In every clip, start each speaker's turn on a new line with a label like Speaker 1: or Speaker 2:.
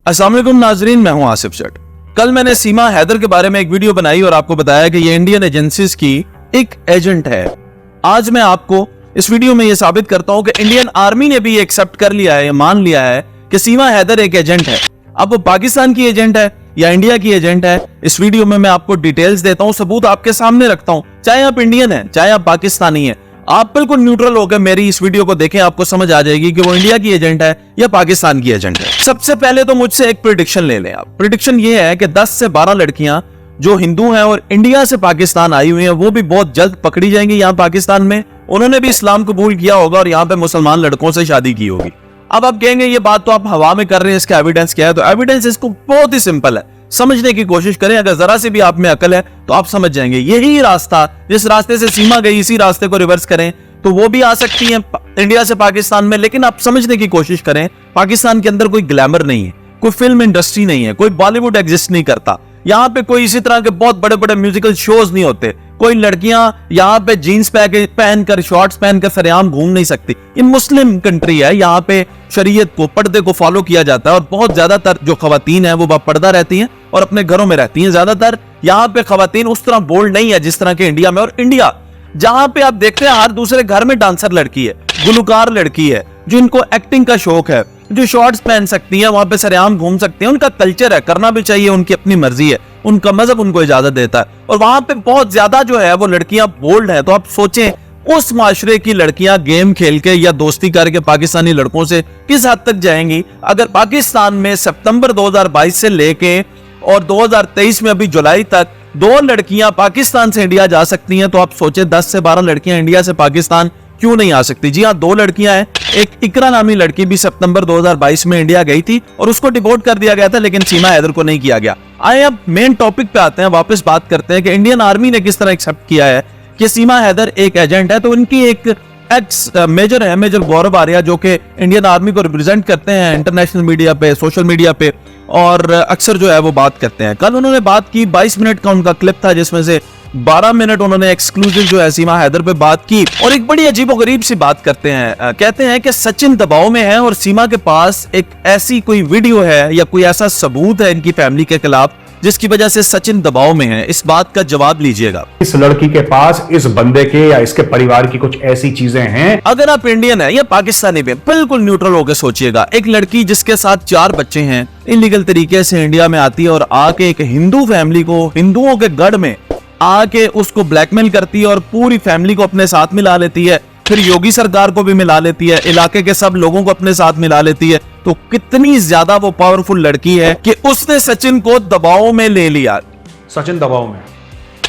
Speaker 1: अस्सलाम वालेकुम नाजरीन, मैं हूं आसिफ जट। कल मैंने सीमा हैदर के बारे में एक वीडियो बनाई और आपको बताया कि ये इंडियन एजेंसीज की एक एजेंट है। आज मैं आपको इस वीडियो में ये साबित करता हूं कि इंडियन आर्मी ने भी एक्सेप्ट कर लिया है, मान लिया है कि सीमा हैदर एक एजेंट है। अब वो पाकिस्तान की एजेंट है या इंडिया की एजेंट है, इस वीडियो में मैं आपको डिटेल्स देता हूं, सबूत आपके सामने रखता हूं। चाहे आप इंडियन है, चाहे आप पाकिस्तानी है, आप बिल्कुल न्यूट्रल होकर मेरी इस वीडियो को देखें, आपको समझ आ जाएगी कि वो इंडिया की एजेंट है या पाकिस्तान की एजेंट है। सबसे पहले तो मुझसे एक प्रेडिक्शन ले लें आप। प्रेडिक्शन ये है कि 10 से 12 लड़कियां जो हिंदू हैं और इंडिया से पाकिस्तान आई हुई हैं, वो भी बहुत जल्द पकड़ी जाएंगी यहाँ पाकिस्तान में। उन्होंने भी इस्लाम कबूल किया होगा और यहाँ पे मुसलमान लड़कों से शादी की होगी। अब आप कहेंगे ये बात तो आप हवा में कर रहे हैं, इसका एविडेंस क्या है? तो एविडेंस इसको बहुत ही सिंपल है, समझने की कोशिश करें। अगर जरा से भी आप में अकल है तो आप समझ जाएंगे। यही रास्ता, जिस रास्ते से सीमा गई, इसी रास्ते को रिवर्स करें तो वो भी आ सकती है इंडिया से पाकिस्तान में। लेकिन आप समझने की कोशिश करें, पाकिस्तान के अंदर कोई ग्लैमर नहीं है, कोई फिल्म इंडस्ट्री नहीं है, कोई बॉलीवुड एग्जिस्ट नहीं करता। यहाँ पे कोई इसी तरह के बहुत बड़े बड़े म्यूजिकल शोज नहीं होते। कोई लड़कियां यहाँ पे जीन्स पहनकर, शॉर्ट्स पहनकर सरेआम घूम नहीं सकती। ये मुस्लिम कंट्री है, यहाँ पे शरीयत को, पर्दे को फॉलो किया जाता है और बहुत ज्यादातर जो खवातीन है वो बापर्दा रहती हैं और अपने घरों में रहती हैं। ज्यादातर यहाँ पे खवातीन उस तरह बोल्ड नहीं है जिस तरह के इंडिया में। और इंडिया जहां पे आप देखते हैं हर दूसरे घर में डांसर लड़की है, गुलकार लड़की है, जिनको एक्टिंग का शौक है, जो शॉर्ट्स पहन सकती है, वहां पे सरेआम घूम सकती है। उनका कल्चर है, करना भी चाहिए, उनकी अपनी मर्जी है, उनका मजहब उनको इजाजत देता है। और वहां पे बहुत ज्यादा जो है वो लड़कियां बोल्ड है। तो आप सोचें उस माशरे की लड़कियां गेम खेल के या दोस्ती करके पाकिस्तानी लड़कों से किस हद तक जाएंगी। अगर पाकिस्तान में सितंबर 2022 से लेके और 2023 में अभी जुलाई तक 2 लड़कियां पाकिस्तान से इंडिया जा सकती हैं, तो आप सोचे 10 से 12 लड़कियां इंडिया से पाकिस्तान क्यों नहीं आ सकती? जी हाँ, 2 लड़कियां हैं। एक इकरा नामी लड़की भी सितंबर 2022 में इंडिया गई थी और उसको डिपोर्ट कर दिया गया था, लेकिन सीमा हैदर को नहीं किया गया। आए अब मेन टॉपिक पे आते हैं, वापस बात करते हैं कि इंडियन आर्मी ने किस तरह एक्सेप्ट किया है कि सीमा हैदर एक एजेंट है। तो इनकी एक एक्स मेजर है, मेजर गौरव आर्या, जो कि इंडियन आर्मी को रिप्रेजेंट करते हैं इंटरनेशनल मीडिया पे, सोशल मीडिया पे, और अक्सर जो है वो बात करते हैं। कल उन्होंने बात की, 22 मिनट का उनका क्लिप था जिसमें से 12 मिनट उन्होंने एक्सक्लूसिव जो है सीमा हैदर पे बात की। और एक बड़ी अजीबोगरीब सी बात करते हैं, कहते हैं कि सचिन दबाव में है और सीमा के पास एक ऐसी कोई वीडियो है या कोई ऐसा सबूत है इनकी फैमिली के खिलाफ जिसकी वजह से सचिन दबाव में है। इस बात का जवाब लीजिएगा।
Speaker 2: इस लड़की के पास, इस बंदे के या इसके परिवार की कुछ ऐसी चीजें हैं।
Speaker 1: अगर आप इंडियन है या पाकिस्तानी पे, बिल्कुल न्यूट्रल होकर सोचिएगा। एक लड़की जिसके साथ 4 बच्चे हैं, इलीगल तरीके से इंडिया में आती है और आके एक हिंदू फैमिली को, हिंदुओं के गढ़ में आके उसको ब्लैकमेल करती है और पूरी फैमिली को अपने साथ मिला लेती है, फिर योगी सरकार को भी मिला लेती है, इलाके के सब लोगों को अपने साथ मिला लेती है। तो कितनी ज्यादा वो पावरफुल लड़की है कि उसने सचिन को दबाव में ले लिया।
Speaker 2: सचिन दबाव में,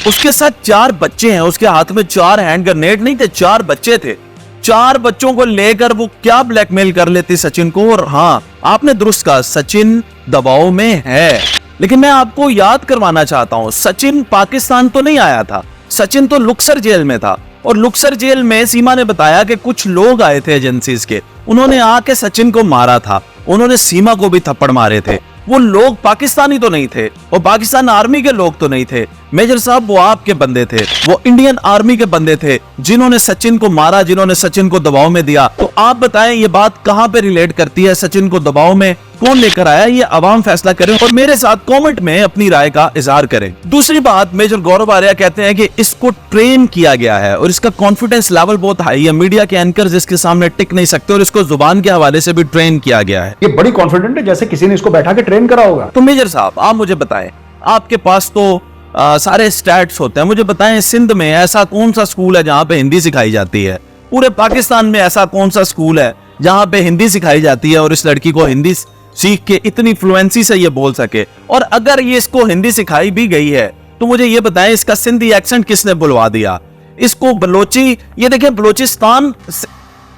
Speaker 1: उसके साथ 4 बच्चे हैं, उसके हाथ में 4 हैंड ग्रेनेड नहीं थे, 4 बच्चे थे। 4 बच्चों को लेकर वो क्या ब्लैकमेल कर लेती सचिन को। और हाँ, आपने दुरुस्त कहा, सचिन दबाव में है। लेकिन मैं आपको याद करवाना चाहता हूं, सचिन पाकिस्तान तो नहीं आया था, सचिन तो लुक्सर जेल में था। और लुक्सर जेल में सीमा ने बताया कि कुछ लोग आए थे एजेंसीज के, उन्होंने आके सचिन को मारा था, उन्होंने सीमा को भी थप्पड़ मारे थे। वो लोग पाकिस्तानी तो नहीं थे, वो पाकिस्तान आर्मी के लोग तो नहीं थे मेजर साहब, वो आपके बंदे थे, वो इंडियन आर्मी के बंदे थे जिन्होंने सचिन को मारा, जिन्होंने सचिन को दबाव में दिया। तो आप बताएं ये बात कहां पे रिलेट करती है? सचिन को दबाव में कौन लेकर आया, ये अवाम फैसला करें और मेरे साथ कमेंट में अपनी राय का इजहार करें। दूसरी बात, मेजर गौरव आर्या कहते हैं कि इसको ट्रेन किया गया है और इसका कॉन्फिडेंस लेवल बहुत हाई है, मीडिया के एंकर्स इसके सामने टिक नहीं सकते और इसको जुबान के हवाले से भी ट्रेन किया गया है।
Speaker 2: ये बड़ी कॉन्फिडेंट है, जैसे किसी ने इसको बैठा के ट्रेन करा होगा।
Speaker 1: तो मेजर साहब आप मुझे बताएं, आपके पास तो सारे स्टैट्स होते हैं, मुझे बताएं सिंध में ऐसा कौन सा स्कूल है जहां पे हिंदी सिखाई जाती है? पूरे पाकिस्तान में ऐसा कौन सा स्कूल है जहां पे हिंदी सिखाई जाती है और इस लड़की को हिंदी सीख के इतनी फ्लुएंसी से ये बोल सके? और अगर ये इसको हिंदी सिखाई भी गई है तो मुझे ये बताएं इसका सिंधी एक्सेंट किसने बुलवा दिया? इसको बलोची, ये देखें बलोचिस्तान,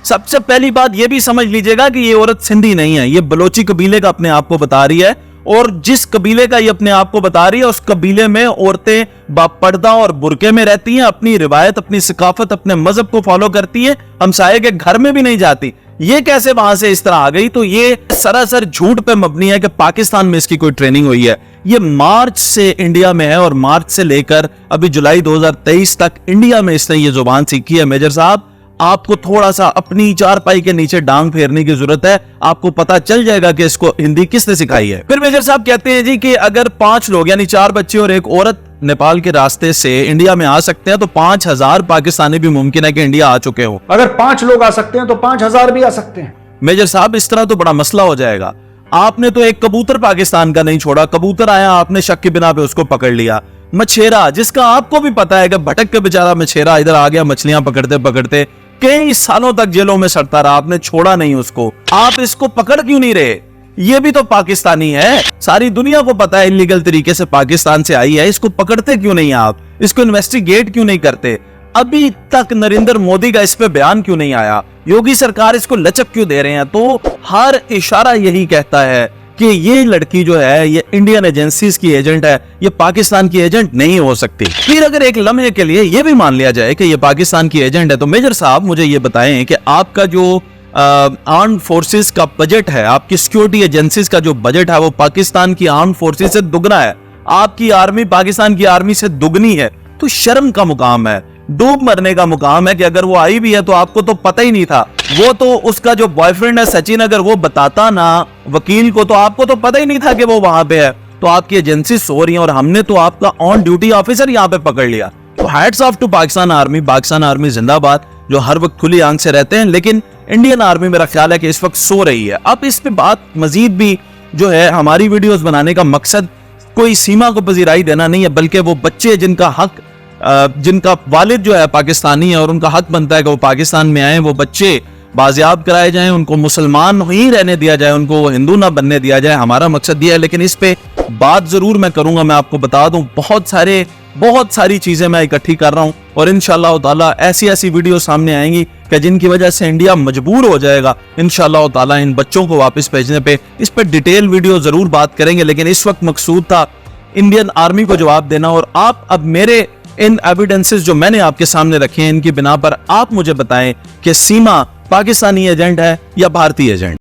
Speaker 1: सबसे पहली बात ये भी समझ लीजिएगा कि ये औरत सिंधी नहीं है, ये बलोची कबीले का अपने आप को बता रही है। और जिस कबीले का ये अपने आप को बता रही है, उस कबीले में औरतें बापर्दा और बुरके में रहती हैं, अपनी रिवायत, अपनी सकाफत, अपने मजहब को फॉलो करती हैं, हमसाये के घर में भी नहीं जाती। ये कैसे वहां से इस तरह आ गई? तो ये सरासर झूठ पे मबनी है कि पाकिस्तान में इसकी कोई ट्रेनिंग हुई है। ये मार्च से इंडिया में है और मार्च से लेकर अभी जुलाई 2023 तक इंडिया में इसने ये जुबान सीखी है। मेजर साहब आपको थोड़ा सा अपनी चारपाई के नीचे डांग फेरने की जरूरत है, आपको पता चल जाएगा कि इसको हिंदी किसने सिखाई है। फिर मेजर साहब कहते हैं जी कि अगर 5 लोग यानी 4 बच्चे और एक औरत नेपाल के रास्ते से इंडिया में आ सकते हैं तो 5000 पाकिस्तानी भी मुमकिन है कि इंडिया आ चुके हो।
Speaker 2: अगर 5 लोग आ सकते हैं तो 5000 भी आ सकते हैं।
Speaker 1: मेजर साहब इस तरह तो बड़ा मसला हो जाएगा। आपने तो एक कबूतर पाकिस्तान का नहीं छोड़ा, कबूतर आया आपने शक की बिना पे उसको पकड़ लिया। मछेरा जिसका आपको भी पता है कि भटक के बेचारा मछेरा इधर आ गया, मछलियां पकड़ते पकड़ते कई सालों तक जेलों में सड़ता रहा, आपने छोड़ा नहीं उसको। आप इसको पकड़ क्यों नहीं रहे? ये भी तो पाकिस्तानी है, सारी दुनिया को पता है इलीगल तरीके से पाकिस्तान से आई है, इसको पकड़ते क्यों नहीं आप? इसको इन्वेस्टिगेट क्यों नहीं करते? अभी तक नरेंद्र मोदी का इस पे बयान क्यों नहीं आया? योगी सरकार इसको लचक क्यों दे रहे हैं? तो हर इशारा यही कहता है कि ये लड़की जो है ये इंडियन एजेंसीज की एजेंट है, ये पाकिस्तान की एजेंट नहीं हो सकती। फिर अगर एक लम्हे के लिए ये भी मान लिया जाए कि ये पाकिस्तान की एजेंट है, तो मेजर साहब मुझे ये बताएं कि आपका जो आर्म्ड फोर्सेस का बजट है, आपकी सिक्योरिटी एजेंसीज का जो बजट है वो पाकिस्तान की आर्म्ड फोर्सेस से दुगना है, आपकी आर्मी पाकिस्तान की आर्मी से दुगनी है। तो शर्म का मुकाम है, डूब मरने का मुकाम है कि अगर वो आई भी है तो आपको तो पता ही नहीं था। वो तो उसका जो बॉयफ्रेंड है सचिन, अगर वो बताता ना वकील को तो आपको तो पता ही नहीं था कि वो वहां पे है। तो आपकी एजेंसी सो रही है और हमने तो आपका ऑन ड्यूटी ऑफिसर यहाँ पे पकड़ लिया। तो hats off to Pakistan army जिंदाबाद, जो हर वक्त खुली आंख से रहते हैं। लेकिन इंडियन आर्मी मेरा ख्याल है कि इस वक्त सो रही है। अब इस पे बात मजीद भी जो है, हमारी वीडियोस बनाने का मकसद कोई सीमा को पजीराई देना नहीं है, बल्कि वो बच्चे जिनका हक, जिनका वालिद जो है पाकिस्तानी है और उनका हक बनता है कि वो पाकिस्तान में आए, वो बच्चे बाजियाब कराए जाएं, उनको मुसलमान ही रहने दिया जाए, उनको हिंदू ना बनने दिया जाए। हमारा मकसद ये है। लेकिन इस पे बात जरूर मैं करूंगा, मैं आपको बता दूं बहुत सारी चीजें मैं इकट्ठी कर रहा हूं और इंशाअल्लाह ताला ऐसी वीडियो सामने आएंगी कि जिनकी वजह से इंडिया मजबूर हो जाएगा इंशाअल्लाह ताला इन बच्चों को वापस भेजने पे। इस पे डिटेल वीडियो जरूर बात करेंगे, लेकिन इस वक्त मकसूद था इंडियन आर्मी को जवाब देना। और आप अब मेरे इन एविडेंसेस जो मैंने आपके सामने रखे हैं, इनकी बिना पर आप मुझे बताएं कि सीमा पाकिस्तानी एजेंट है या भारतीय एजेंट।